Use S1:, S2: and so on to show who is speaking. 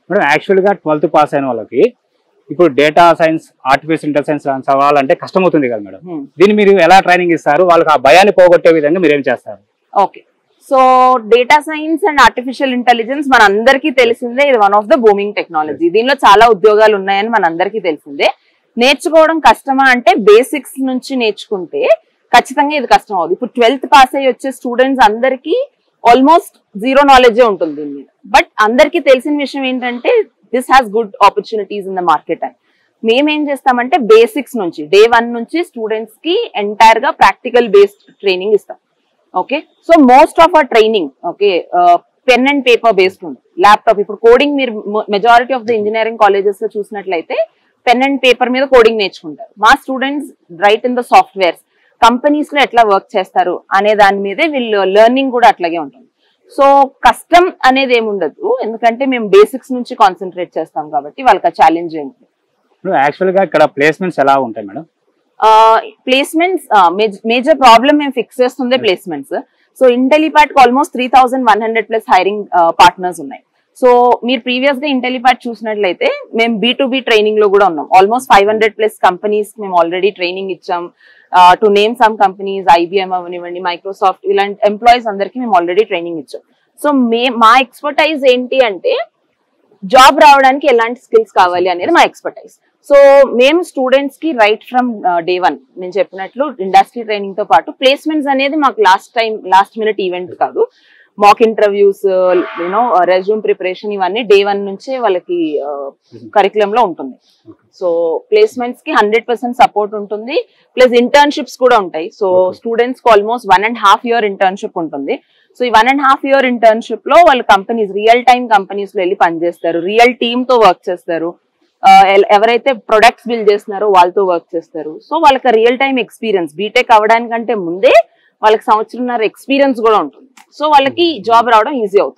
S1: Madam యాక్చువల్గా 12th pass అయిన వాళ్ళకి ఇప్పుడు డేటా సైన్స్, ఆర్టిఫిషియల్ ఇంటెలిజెన్స్ చదవాలంటే కష్టం అవుతుంది కదా మేడం. దీన్ని మీరు ఎలా ట్రైనింగ్ ఇస్తారు? వాళ్ళకి ఆ భయాన్ని పోగొట్టే విధంగా మీరు ఏం చేస్తారు?
S2: Okay, so data science and artificial intelligence మన అందరికీ తెలిసిందే. ఇది one of the booming technology. దీనిలో చాలా ఉద్యోగాలు ఉన్నాయని మన అందరికీ తెలిసిందే. నేర్చుకోవడం కష్టమా అంటే బేసిక్స్ నుంచి నేర్చుకుంటే ఖచ్చితంగా ఇది కష్టం అవుతుంది. ఇప్పుడు 12th పాస్ అయ్యి వచ్చే స్టూడెంట్స్ అందరికీ ఆల్మోస్ట్ జీరో నాలెడ్జే ఉంటుంది దీని మీద. బట్ అందరికీ తెలిసిన విషయం ఏంటంటే this has good opportunities in the market అని. మేమేం చేస్తామంటే బేసిక్స్ నుంచి డే 1 నుంచి స్టూడెంట్స్ కి ఎంటైర్ గా ప్రాక్టికల్ బేస్డ్ ట్రైనింగ్ ఇస్తాం. Okay, so most of our training okay pen and paper based ఉంది. ల్యాప్టాప్, ఇప్పుడు కోడింగ్ మీరు majority of the engineering colleges లో చూసినట్లయితే పెన్ అండ్ పేపర్ మీద కోడింగ్ నేర్చుకుంటారు. మా students right in the softwares, companies లో ఎట్లా వర్క్ చేస్తారు అనే దాని మీదే వీళ్ళు లెర్నింగ్ కూడా అట్లాగే ఉంటుంది. సో కష్టం అనేది ఏముండదు, ఎందుకంటే మేము బేసిక్స్ నుంచి కాన్సన్ట్రేట్ చేస్తాం కాబట్టి వాళ్ళకి ఆ ఛాలెంజ్ ఏంటి.
S1: యాక్చువల్గా ఇక్కడ ప్లేస్మెంట్స్ ఎలా ఉంటాయి మేడం?
S2: ప్లేస్మెంట్స్ మేజర్ ప్రాబ్లమ్ మేము ఫిక్స్ చేస్తుందే ప్లేస్మెంట్స్. సో ఇంటెలిపాట్ కి ఆల్మోస్ట్ 3100+ హైరింగ్ పార్ట్నర్స్ ఉన్నాయి. సో మీరు ప్రీవియస్ గా ఇంటెలిపాట్ చూసినట్లయితే మేము B2B ట్రైనింగ్ లో కూడా ఉన్నాం. ఆల్మోస్ట్ 500+ కంపెనీస్ మేము ఆల్రెడీ ట్రైనింగ్ ఇచ్చాం. To name some companies, IBM అవనివ్వండి, మైక్రోసాఫ్ట్, ఇలాంటి ఎంప్లాయీస్ అందరికి మేము ఆల్రెడీ ట్రైనింగ్ ఇచ్చాం. సో మా ఎక్స్పర్టైజ్ ఏంటి అంటే జాబ్ రావడానికి ఎలాంటి స్కిల్స్ కావాలి అనేది మా ఎక్స్పర్టైజ్. సో మేము స్టూడెంట్స్ కి రైట్ ఫ్రమ్ డే 1 నేను చెప్పినట్లు ఇండస్ట్రీ ట్రైనింగ్ తో పాటు ప్లేస్మెంట్స్ అనేది మాకు లాస్ట్ మినిట్ ఈవెంట్ కాదు. Mock interviews, you know resume preparation, ఇవన్నీ డే 1 నుంచే వాళ్ళకి కరికులం లో ఉంటుంది. సో ప్లేస్మెంట్స్ కి 100% సపోర్ట్ ఉంటుంది. ప్లస్ ఇంటర్న్షిప్స్ కూడా ఉంటాయి. సో స్టూడెంట్స్ కి ఆల్మోస్ట్ 1.5 year ఇంటర్న్షిప్ ఉంటుంది. సో ఈ 1.5 year ఇంటర్న్షిప్ లో వాళ్ళు కంపెనీస్, రియల్ టైమ్ కంపెనీస్ లో వెళ్ళి పనిచేస్తారు, రియల్ టీమ్ తో వర్క్ చేస్తారు, ఎవరైతే ప్రొడక్ట్స్ బిల్డ్ చేస్తున్నారో వాళ్ళతో వర్క్ చేస్తారు. సో వాళ్ళకి రియల్ టైమ్ ఎక్స్పీరియన్స్, బీటెక్ అవడానికంటే ముందే వాళ్ళకి 1.5 సంవత్సరం ఎక్స్పీరియన్స్ కూడా ఉంటుంది. సో వాళ్ళకి జాబ్ రావడం ఈజీ అవుతుంది.